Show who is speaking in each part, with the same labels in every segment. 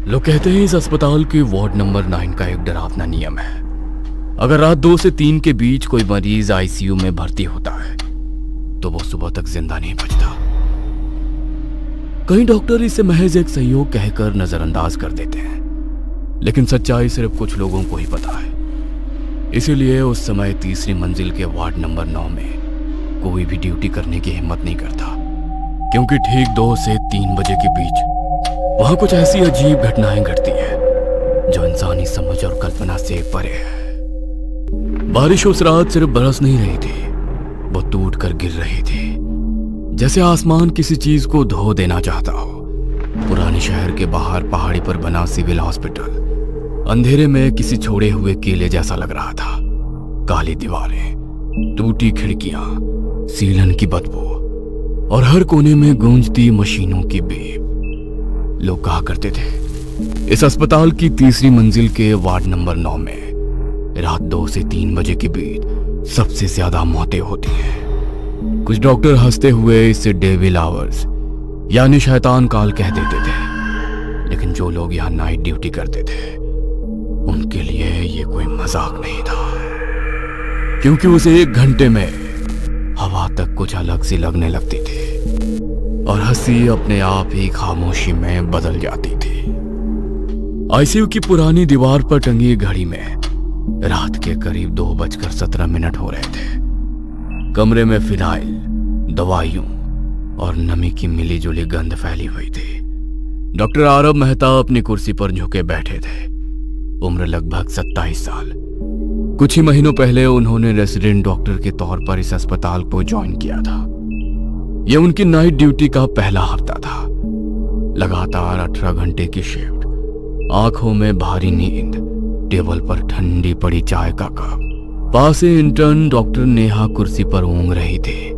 Speaker 1: लोग कहते हैं इस अस्पताल के वार्ड नंबर 9 का एक डरावना नियम है। अगर रात 2 से 3 के बीच कोई मरीज आईसीयू में भर्ती होता है तो वो सुबह तक जिंदा नहीं बचता। कई डॉक्टर इसे महज एक संयोग कहकर नजरअंदाज कर देते हैं, लेकिन सच्चाई सिर्फ कुछ लोगों को ही पता है। इसीलिए उस समय तीसरी मंजिल के वार्ड नंबर 9 में कोई भी ड्यूटी करने की हिम्मत नहीं करता, क्योंकि ठीक 2 से 3 बजे के बीच वहां कुछ ऐसी अजीब घटनाएं घटती है जो इंसानी समझ और कल्पना से परे है। बारिश उस रात सिर्फ बरस नहीं रही थी, वो टूट कर गिर रही थी, जैसे आसमान किसी चीज को धो देना चाहता हो। पुराने शहर के बाहर पहाड़ी पर बना सिविल हॉस्पिटल अंधेरे में किसी छोड़े हुए किले जैसा लग रहा था। काली दीवारें, टूटी खिड़कियां, सीलन की बदबू और हर कोने में गूंजती मशीनों की बेब। लोग कहा करते थे इस अस्पताल की तीसरी मंजिल के वार्ड नंबर 9 में रात 2 से 3 बजे के बीच सबसे ज्यादा मौतें होती हैं। कुछ डॉक्टर हंसते हुए इसे डेविल आवर्स यानी शैतान काल कह देते थे, लेकिन जो लोग यहाँ नाइट ड्यूटी करते थे उनके लिए ये कोई मजाक नहीं था, क्योंकि उस 1 घंटे में हवा तक कुछ अलग सी लगने लगती थी और हंसी अपने आप ही खामोशी में बदल जाती थी। आईसीयू की पुरानी दीवार पर टंगी घड़ी में रात के करीब 2:17 हो रहे थे। कमरे में फिनाइल, दवाइयों और नमी की मिलीजुली गंध फैली हुई थी। डॉक्टर आरब मेहता अपनी कुर्सी पर झुके बैठे थे। उम्र लगभग 27 साल। कुछ ही महीनों पहले उन्होंने रेसिडेंट डॉक्टर के तौर पर इस अस्पताल को ज्वाइन किया था। यह उनकी नाइट ड्यूटी का पहला हफ्ता था। लगातार 18 घंटे की शिफ्ट, आंखों में भारी नींद, टेबल पर ठंडी पड़ी चाय का कप। पास से इंटर्न डॉक्टर नेहा कुर्सी पर ऊँघ रही थी।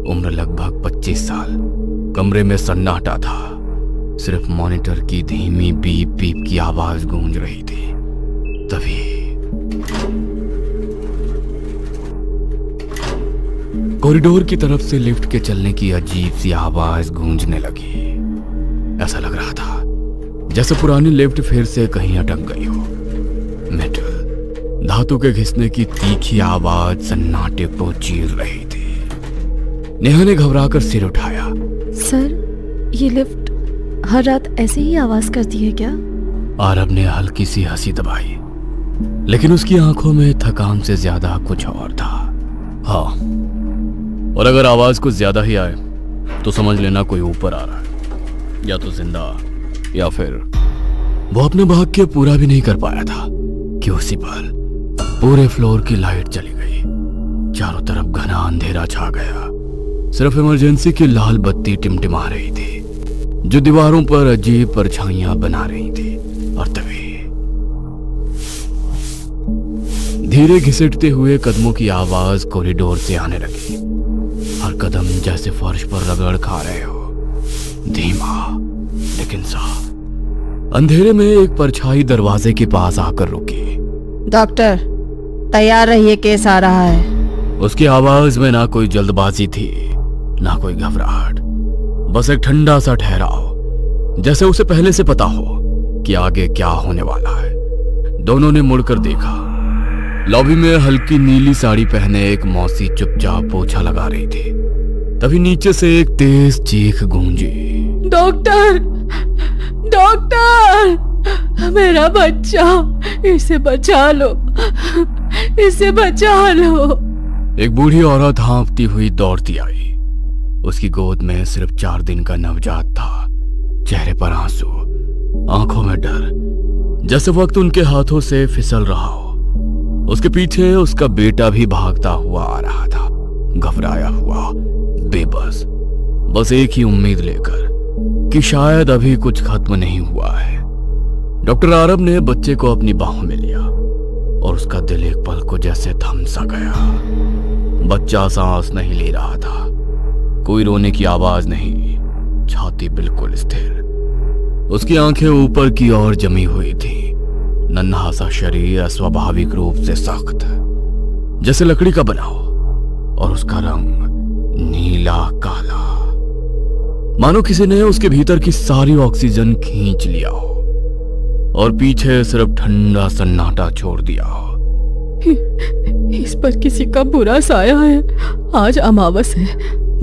Speaker 1: उम्र लगभग 25 साल। कमरे में सन्नाटा था, सिर्फ मॉनिटर की धीमी बीप बीप की आवाज गूंज रही थी। तभी कॉरिडोर की तरफ से लिफ्ट के चलने की अजीब सी आवाज गूंजने लगी। ऐसा लग रहा था जैसे पुरानी लिफ्ट फिर से कहीं अटक गई हो। मेटल, धातु के घिसने की तीखी आवाज सन्नाटे को चीर रही थी। नेहा ने घबराकर सिर उठाया।
Speaker 2: सर, ये लिफ्ट हर रात ऐसे ही आवाज करती है क्या?
Speaker 1: आरब ने हल्की सी हंसी दबाई, लेकिन उसकी आंखों में थकान से ज्यादा कुछ और था। हाँ, और अगर आवाज कुछ ज्यादा ही आए तो समझ लेना कोई ऊपर आ रहा है, या तो जिंदा या फिर वो अपने भाग के पूरा भी नहीं कर पाया था कि उसी पर पूरे फ्लोर की लाइट चली गई। चारों तरफ घना अंधेरा छा गया। सिर्फ इमरजेंसी की लाल बत्ती टिमटिमा रही थी, जो दीवारों पर अजीब परछाइयां बना रही थी। और तभी धीरे घिसटते हुए कदमों की आवाज कॉरिडोर से आने लगी। हर कदम जैसे फर्श पर रगड़ खा रहे हो, धीमा लेकिन साफ। अंधेरे में एक परछाई दरवाजे के पास आकर रुकी।
Speaker 2: डॉक्टर, तैयार रहिए, केस आ रहा है।
Speaker 1: उसकी आवाज में ना कोई जल्दबाजी थी, ना कोई घबराहट, बस एक ठंडा सा ठहराव, जैसे उसे पहले से पता हो कि आगे क्या होने वाला है। दोनों ने मुड़कर देखा। लॉबी में हल्की नीली साड़ी पहने एक मौसी चुपचाप पोछा लगा रही थी। तभी नीचे से एक तेज चीख गूंजी।
Speaker 2: डॉक्टर, डॉक्टर, मेरा बच्चा, इसे बचा लो, इसे बचा लो।
Speaker 1: एक बूढ़ी औरत हाँफती हुई दौड़ती आई। उसकी गोद में सिर्फ 4 दिन का नवजात था। चेहरे पर आंसू, आंखों में डर, जैसे वक्त उनके हाथों से फिसल रहा हो। उसके पीछे उसका बेटा भी भागता हुआ आ रहा था, घबराया हुआ, बेबस, बस एक ही उम्मीद लेकर कि शायद अभी कुछ खत्म नहीं हुआ है। डॉक्टर आरब ने बच्चे को अपनी बाहों में लिया और उसका दिल एक पल को जैसे थम सा गया। बच्चा सांस नहीं ले रहा था, कोई रोने की आवाज नहीं, छाती बिल्कुल स्थिर। उसकी आंखें ऊपर की ओर जमी हुई थी। नन्हा सा शरीर अस्वाभाविक रूप से सख्त, जैसे लकड़ी का बना हो, और उसका रंग नीला काला, मानो किसी ने उसके भीतर की सारी ऑक्सीजन खींच लिया हो। और पीछे सिर्फ ठंडा सन्नाटा छोड़ दिया।
Speaker 3: इस पर किसी का बुरा साया है। आज अमावस है।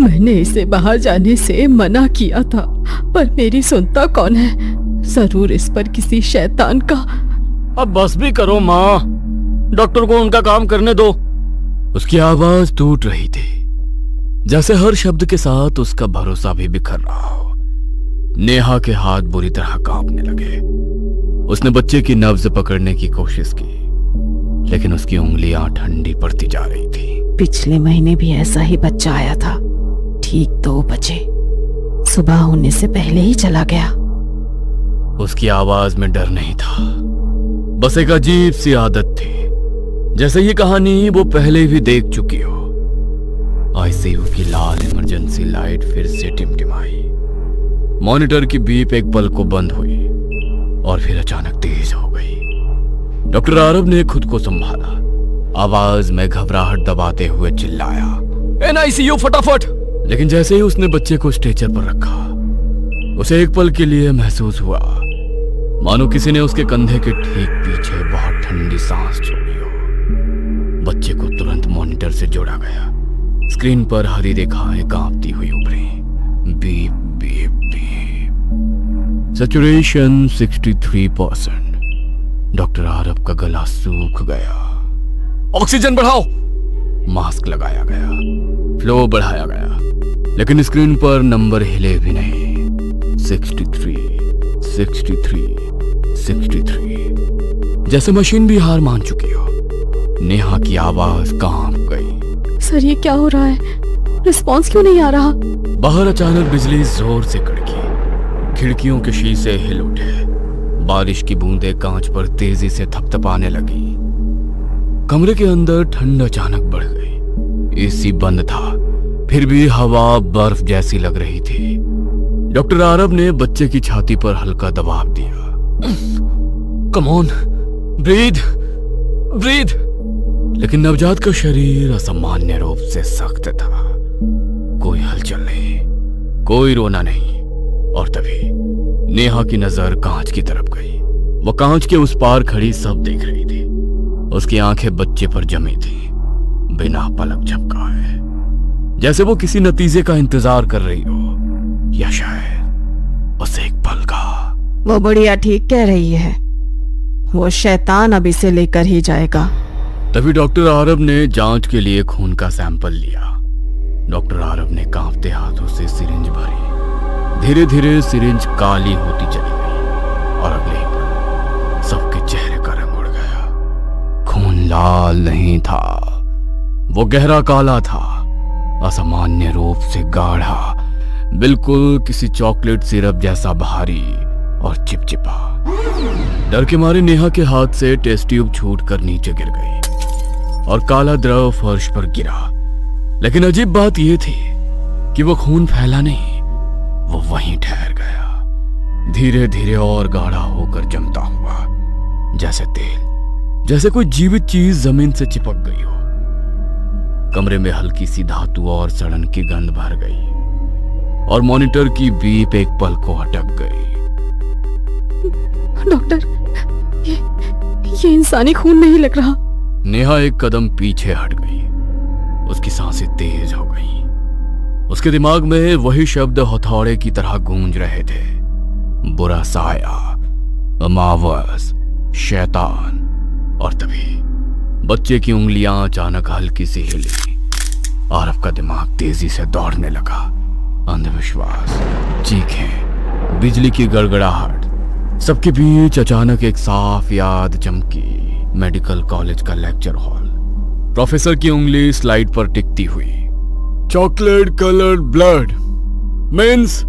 Speaker 3: मैंने इसे बाहर जाने से मना किया था, पर मेरी सुनता कौन है। जरूर इस पर किसी शैतान का।
Speaker 1: अब बस भी करो माँ, डॉक्टर को उनका काम करने दो। उसकी आवाज टूट रही थी, जैसे हर शब्द के साथ उसका भरोसा भी बिखर रहा हो। नेहा के हाथ बुरी तरह कांपने लगे। उसने बच्चे की नब्ज पकड़ने की कोशिश की, लेकिन उसकी उंगलियां ठंडी पड़ती जा रही थी।
Speaker 3: पिछले महीने भी ऐसा ही बच्चा आया था, ठीक 2 बजे। सुबह होने से पहले ही चला गया।
Speaker 1: उसकी आवाज में डर नहीं था, बस एक अजीब सी आदत थी, जैसे ये कहानी वो पहले भी देख चुकी हो। आईसीयू की लाल इमरजेंसी लाइट फिर से टिमटिमाई। मॉनिटर की बीप एक पल को बंद हुई और फिर अचानक तेज हो गई। डॉक्टर आरब ने खुद को संभाला, आवाज में घबराहट दबाते हुए चिल्लाया, एनआईसीयू फटाफट। लेकिन जैसे ही उसने बच्चे को स्ट्रेचर पर रखा, उसे एक पल के लिए महसूस हुआ मानो किसी ने उसके कंधे के ठीक पीछे बहुत ठंडी सांस छोड़ी हो। बच्चे को तुरंत मॉनिटर से जोड़ा गया। स्क्रीन पर हरी रेखाएं कांपती हुई उभरी। Beep beep beep. Saturation 63%। Doctor Aarab का गला सूख गया। ऑक्सीजन बढ़ाओ। मास्क लगाया गया, फ्लो बढ़ाया गया, लेकिन स्क्रीन पर नंबर हिले भी नहीं। 63, 63, 63। जैसे मशीन भी हार मान चुकी हो। नेहा की आवाज कांप गई।
Speaker 2: सर ये क्या हो रहा है? रिस्पॉन्स क्यों नहीं आ रहा?
Speaker 1: बाहर अचानक बिजली जोर से कड़की। खिड़कियों के शीशे हिल उठे। बारिश की बूंदें कांच पर तेजी से थपथपाने लगी। कमरे के अंदर ठंड अचानक बढ़ गई। एसी बंद था, फिर भी हवा बर्फ जैसी लग रही थी। डॉक्टर आरब ने बच्चे की छाती पर हल्का दबाव दिया। Come on, breathe breathe. लेकिन नवजात का शरीर असामान्य रूप से सख्त था। कोई हलचल नहीं, कोई रोना नहीं। और तभी नेहा की नजर कांच की तरफ गई। वो कांच के उस पार खड़ी सब देख रही थी। उसकी आंखें बच्चे पर जमी थी, बिना पलक झपकाए, जैसे वो किसी नतीजे का इंतजार कर रही हो, या शायद बस एक पल का।
Speaker 3: वो बुढ़िया ठीक कह रही है। वो शैतान अब इसे लेकर ही जाएगा।
Speaker 1: तभी डॉक्टर आरब ने जांच के लिए खून का सैंपल लिया। डॉक्टर आरब ने कांपते हाथों से सिरिंज भरी। धीरे धीरे सिरिंज काली होती चली गई और अगले ही पल सबके चेहरे का रंग उड़ गया। खून लाल नहीं था, वो गहरा काला था, असामान्य रूप से गाढ़ा, बिल्कुल किसी चॉकलेट सिरप जैसा भारी और चिपचिपा। डर के मारे नेहा के हाथ से टेस्ट ट्यूब छूटकर नीचे गिर गई और काला द्रव फर्श पर गिरा। लेकिन अजीब बात यह थी कि वो खून फैला नहीं, वो वहीं ठहर गया, धीरे धीरे और गाढ़ा होकर जमता हुआ, जैसे तेल, जैसे कोई जीवित चीज जमीन से चिपक गई हो। कमरे में हल्की सी धातु और सड़न की गंध भर गई और मॉनिटर की बीप एक पल को अटक गई।
Speaker 2: डॉक्टर, ये इंसानी खून नहीं लग रहा।
Speaker 1: नेहा एक कदम पीछे हट गई। उसकी सांसें तेज हो गई। उसके दिमाग में वही शब्द हथौड़े की तरह गूंज रहे थे, बुरा साया, अमावस, शैतान। और तभी बच्चे की उंगलियां अचानक हल्की सी हिली। आरब का दिमाग तेजी से दौड़ने लगा। अंधविश्वास, चीखें, बिजली की गड़गड़ाहट, सबके बीच अचानक एक साफ याद चमकी। मेडिकल कॉलेज का लेक्चर हॉल। प्रोफेसर की उंगली स्लाइड पर टिकती हुई। Chocolate coloured blood means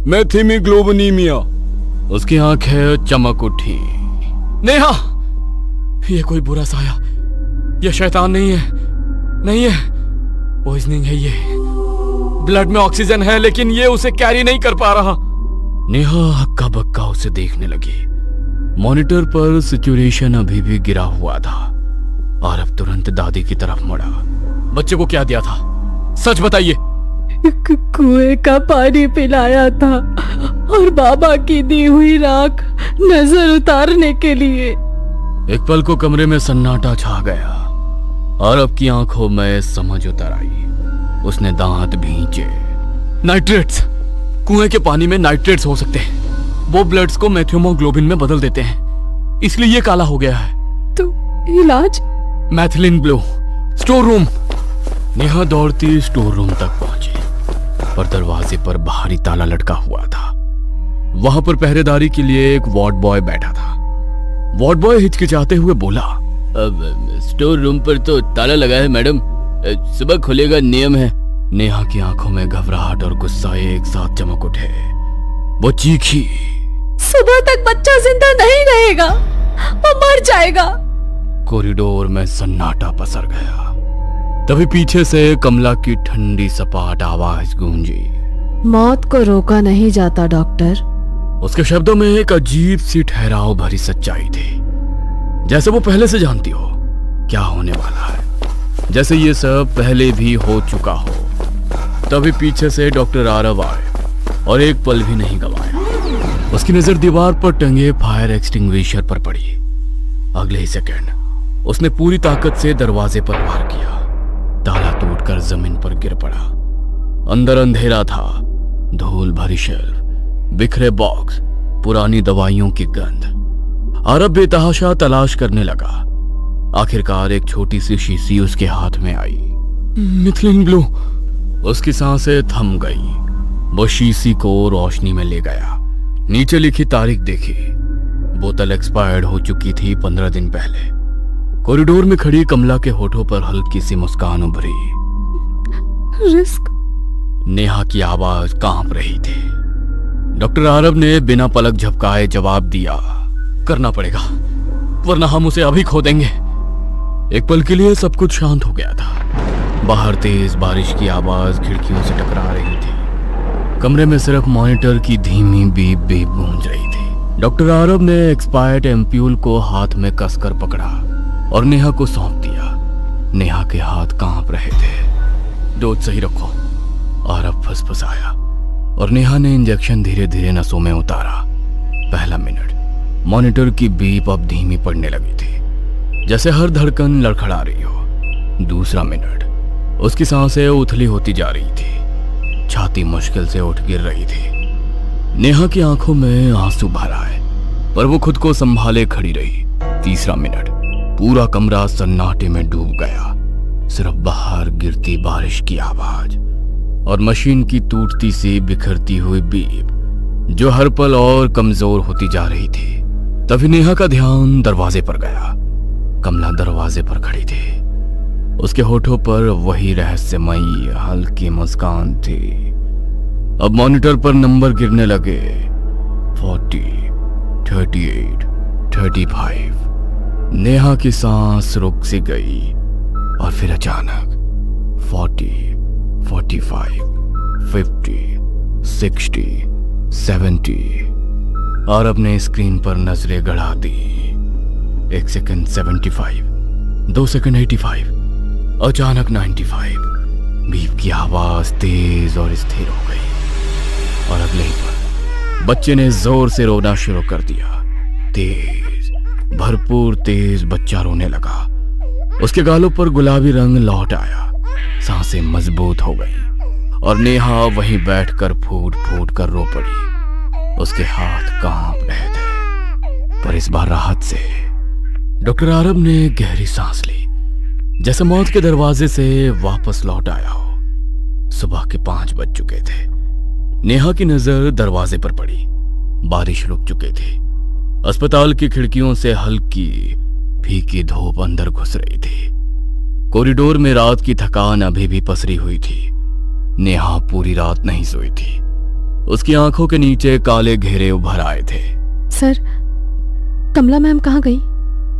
Speaker 1: methemoglobinemia. उसकी आंखें चमक उठी। नेहा, ये कोई बुरा साया, ये शैतान नहीं है, नहीं है, पॉइजनिंग है ये। ब्लड में ऑक्सीजन है, लेकिन ये उसे कैरी नहीं कर पा रहा। नेहा हक्का बक्का उसे देखने लगी। मॉनिटर पर सैचुरेशन अभी भी गिरा हुआ था। और अब तुरंत दादी की तरफ मुड़ा। बच्चे को क्या दिया था, सच बताइए।
Speaker 3: कुएं का पानी पिलाया था और बाबा की दी हुई राख नजर उतारने के लिए।
Speaker 1: एक पल को कमरे में सन्नाटा छा गया। आरव की आंखों में समझ उतर आई। उसने दांत भींचे। नाइट्रेट्स! कुएं के पानी में नाइट्रेट्स हो सकते हैं। वो ब्लड्स को मेथियोमोग्लोबिन में बदल देते हैं, इसलिए ये काला हो गया है।
Speaker 3: तो इलाज?
Speaker 1: मैथिलीन ब्लू। Store room. नेहा दौड़ती स्टोर रूम तक पहुंची, पर दरवाजे पर बाहरी ताला लटका हुआ था। वहां पर पहरेदारी के लिए एक वार्ड बॉय बैठा था। वार्ड बॉय हिचकिचाते हुए बोला, अब स्टोर रूम पर तो ताला लगा है मैडम, सुबह खुलेगा, नियम है। नेहा की आंखों में घबराहट और गुस्सा एक साथ चमक उठे। वो चीखी,
Speaker 2: सुबह तक बच्चा जिंदा नहीं रहेगा, वो मर जाएगा।
Speaker 1: कॉरिडोर में सन्नाटा पसर गया। तभी पीछे से कमला की ठंडी सपाट आवाज गूंजी,
Speaker 2: मौत को रोका नहीं जाता डॉक्टर।
Speaker 1: उसके शब्दों में एक अजीब सी ठहराव भरी सच्चाई थी, जैसे वो पहले से जानती हो क्या होने वाला है, जैसे ये सब पहले भी हो चुका हो। तभी पीछे से डॉक्टर आरव आए और एक पल भी नहीं गवाया। उसकी नजर दीवार पर टंगे फायर एक्सटिंग्विशर पर पड़ी। अगले ही सेकंड उसने पूरी ताकत से दरवाजे पर वार किया। ताला टूटकर जमीन पर गिर पड़ा। अंदर अंधेरा था, धूल भरी शेल्फ, बिखरे बॉक्स, पुरानी दवाइयों की गंध। आरव बेतहाशा तलाश करने लगा। आखिरकार एक छोटी सी शीशी उसके हाथ में आई। Methylene blue. उसकी सांसें थम गई। वो शीशी को रोशनी में ले गया। नीचे लिखी तारीख देखी। बोतल एक्सपायर्ड हो चुकी थी 15 दिन पहले। कॉरिडोर में खड़ी कमला के होठों पर हल्की सी मुस्कान उभरी।
Speaker 2: रिस्क?
Speaker 1: नेहा की आवाज कांप रही थी। डॉक्टर आरव ने बिना पलक झपकाए जवाब दिया, करना पड़ेगा, वरना हम उसे अभी खो देंगे। एक पल के लिए सब कुछ शांत हो गया था। बाहर तेज बारिश की आवाज खिड़कियों से टकरा रही थी। कमरे में सिर्फ मॉनिटर की धीमी बीप बीप गूंज रही थी। डॉक्टर आरव ने एक्सपायर्ड एम्प्यूल को हाथ में कसकर पकड़ा और नेहा को सौंप दिया। नेहा के हाथ कांप रहे थे। डोज सही रखो, आरव फुसफुसाया और नेहा ने इंजेक्शन धीरे धीरे नसों में उतारा। पहला मिनट, मॉनिटर की बीप अब धीमी पड़ने लगी थी, जैसे हर धड़कन लड़खड़ा रही हो। दूसरा मिनट, उसकी सांसें उथली होती जा रही थी। छाती मुश्किल से उठ गिर रही थी। नेहा की आंखों में आंसू भर आए, पर वो खुद को संभाले खड़ी रही। तीसरा मिनट, पूरा कमरा सन्नाटे में डूब गया। सिर्फ बाहर गिरती बारिश की आवाज और मशीन की टूटती सी बिखरती हुई बीप, जो हर पल और कमजोर होती जा रही थी। तभी नेहा का ध्यान दरवाजे पर गया। कमला दरवाजे पर खड़ी थी। उसके होठों पर वही रहस्यमयी हल्की मुस्कान थी। अब मॉनिटर पर नंबर गिरने लगे। 40, 38, 35। नेहा की सांस रुक सी गई और फिर अचानक 40, 45, 50, 60, 70। आरव ने स्क्रीन पर नजरें गड़ा दी। 1 सेकंड 75, 2 सेकंड 85, अचानक 95। बीप की आवाज तेज और स्थिर हो गई और अगले ही पल बच्चे ने जोर से रोना शुरू कर दिया। तेज, भरपूर तेज बच्चा रोने लगा। उसके गालों पर गुलाबी रंग लौट आया। सांसें मजबूत हो गईं और नेहा वहीं बैठकर फूट फूट कर रो पड़ी। उसके हाथ कांप रहे थे, पर इस बार राहत से। डॉक्टर आरव ने गहरी सांस ली, जैसे मौत के दरवाजे से वापस लौट आया हो। सुबह के 5 बज चुके थे। नेहा की नजर दरवाजे पर पड़ी। बारिश रुक चुकी थी। अस्पताल की खिड़कियों से हल्की फीकी धूप अंदर घुस रही थी। कॉरिडोर में रात की थकान अभी भी पसरी हुई थी। नेहा पूरी रात नहीं सोई थी। उसकी आंखों के नीचे काले घेरे उभर आए थे।
Speaker 2: सर, कमला मैम कहाँ गई?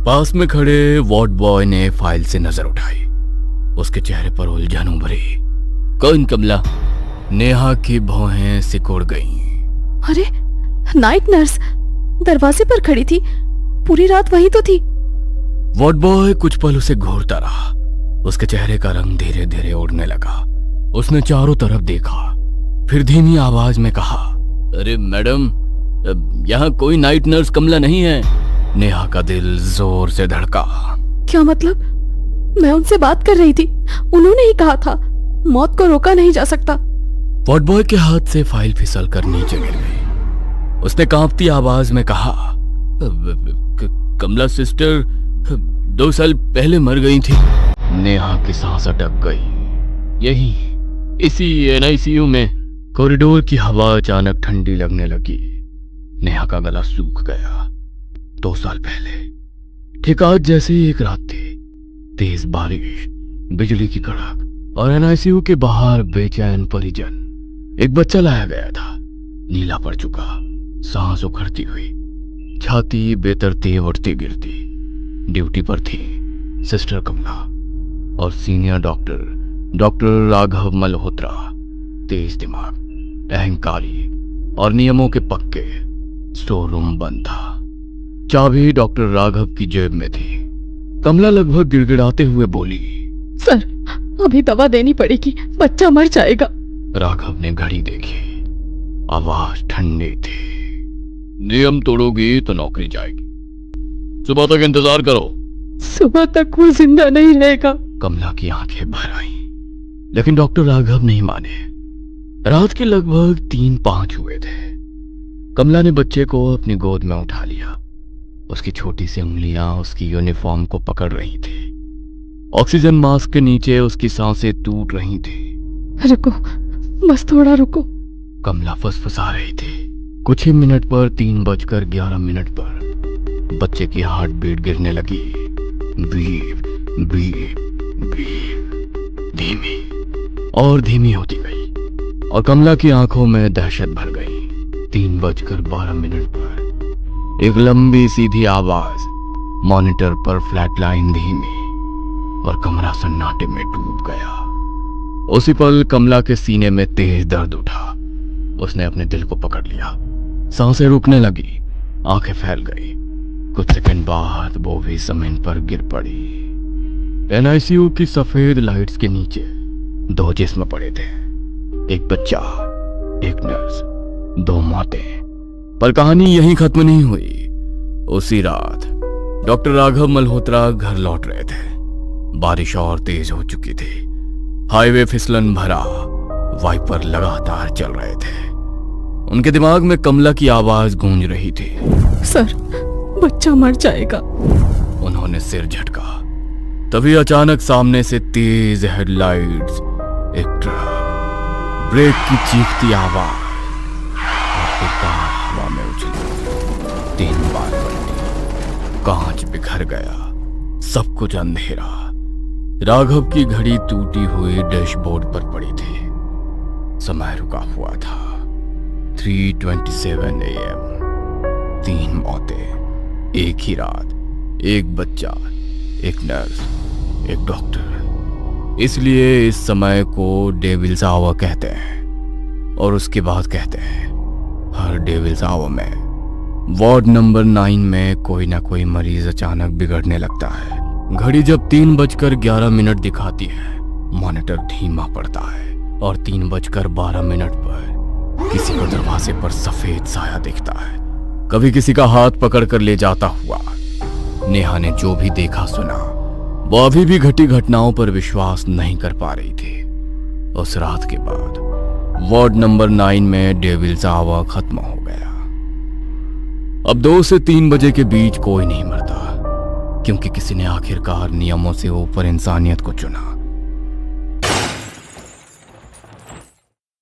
Speaker 1: पास में खड़े वार्ड बॉय ने फाइल से नजर उठाई। उसके चेहरे पर उलझन उभरी। कौन कमला? नेहा की भौहें सिकुड़ गईं।
Speaker 2: अरे, नाइट नर्स दरवाजे पर खड़ी थी, पूरी रात वही तो थी।
Speaker 1: वार्ड बॉय कुछ पल उसे घूरता रहा। उसके चेहरे का रंग धीरे धीरे उड़ने लगा। उसने चारों तरफ देखा, फिर धीमी आवाज में कहा, अरे मैडम, यहाँ कोई नाइट नर्स कमला नहीं है। नेहा का दिल जोर से धड़का।
Speaker 2: क्या मतलब? मैं उनसे बात कर रही थी, उन्होंने ही कहा था मौत को रोका नहीं जा सकता।
Speaker 1: वार्ड बॉय के हाथ से फाइल फिसल कर नीचे गिर गई। उसने कांपती आवाज में कहा, कमला सिस्टर 2 साल पहले मर गई थी। नेहा की सांस अटक गई। यही इसी NICU में। कॉरिडोर की हवा अचानक ठंडी लगने लगी। नेहा का गला सूख गया। 2 साल पहले ठीक आज जैसे ही एक रात थी। तेज बारिश, बिजली की कड़क और NICU के बाहर बेचैन परिजन। एक बच्चा लाया गया था, नीला पड़ चुका, सांस उखड़ती हुई, छाती बेतरतीब उठती गिरती। ड्यूटी पर थी सिस्टर कमला और सीनियर डॉक्टर राघव मल्होत्रा। तेज दिमाग, अहंकारी और नियमों के पक्के। स्टोर रूम बंद था। चाबी डॉक्टर राघव की जेब में थी। कमला लगभग गिड़गिड़ाते हुए बोली,
Speaker 3: सर, अभी दवा देनी पड़ेगी, बच्चा मर जाएगा।
Speaker 1: राघव ने घड़ी देखी। आवाज ठंडी थी। नियम तोड़ोगी तो नौकरी जाएगी। सुबह तक इंतजार करो।
Speaker 3: सुबह तक वो जिंदा नहीं रहेगा।
Speaker 1: कमला की आंखें भर आईं, लेकिन डॉक्टर राघव नहीं माने। रात के लगभग 3-5 हुए थे। कमला ने बच्चे को अपनी गोद में उठा लिया। उसकी छोटी सी उंगलियां उसकी यूनिफॉर्म को पकड़ रही थी। ऑक्सीजन मास्क के नीचे उसकी सांसें टूट रही थी।
Speaker 3: रुको, बस थोड़ा रुको।
Speaker 1: कमला फुसफुसा रही थी। कुछ ही मिनट पर 3:11 पर बच्चे की हार्ट बीट गिरने लगी। बीप बीप बीप, धीमी और धीमी होती गई और कमला की आंखों में दहशत भर गई। 3:12 पर एक लंबी सीधी आवाज, मॉनिटर पर फ्लैटलाइन धीमी, और कमरा सन्नाटे में डूब गया। उसी पल कमला के सीने में तेज दर्द उठा। उसने अपने दिल को पकड़ लिया। सांसें रुकने लगी, आंखें फैल गई। कुछ सेकंड बाद वो भी जमीन पर गिर पड़ी। NICU की सफेद लाइट्स के नीचे 2 जिस्म पड़े थे। एक बच्चा, एक नर्स, 2 मौतें। पर कहानी यहीं खत्म नहीं हुई। उसी रात डॉक्टर राघव मल्होत्रा घर लौट रहे थे। बारिश और तेज हो चुकी थी। हाईवे फिसलन भरा, वाइपर लगातार चल रहे थे। उनके दिमाग में कमला की आवाज गूंज रही थी,
Speaker 3: सर, बच्चा मर जाएगा।
Speaker 1: उन्होंने सिर झटका। तभी अचानक सामने से तेज हेडलाइट्स, एक ट्रक, ब्रेक की चीखती आवाज और फिर कार हवा में उछली। 3 बार पलटी, कांच बिखर गया, सब कुछ अंधेरा। राघव की घड़ी टूटी हुई डैशबोर्ड पर पड़ी थी। समय रुका हुआ था। 3:27 AM। 3 मौतें, एक ही रात, एक बच्चा, एक नर्स, एक डॉक्टर। इसलिए इस समय को डेविल्स आवर कहते हैं। और उसके बाद कहते हैं, हर डेविल्स आवर में वार्ड नंबर 9 में कोई ना कोई मरीज अचानक बिगड़ने लगता है। घड़ी जब 3:11 दिखाती है, मॉनिटर धीमा पड़ता है और 3:12 पर किसी को दरवाजे पर सफेद साया दिखता है, कभी किसी का हाथ पकड़कर ले जाता हुआ। नेहा ने जो भी देखा सुना, वो अभी भी घटी घटनाओं पर विश्वास नहीं कर पा रही थी। उस रात के बाद वार्ड नंबर 9 में डेविल्स आवर खत्म हो गया। अब 2 से 3 बजे के बीच कोई नहीं मरता, क्योंकि किसी ने आखिरकार नियमों से ऊपर इंसानियत को चुना।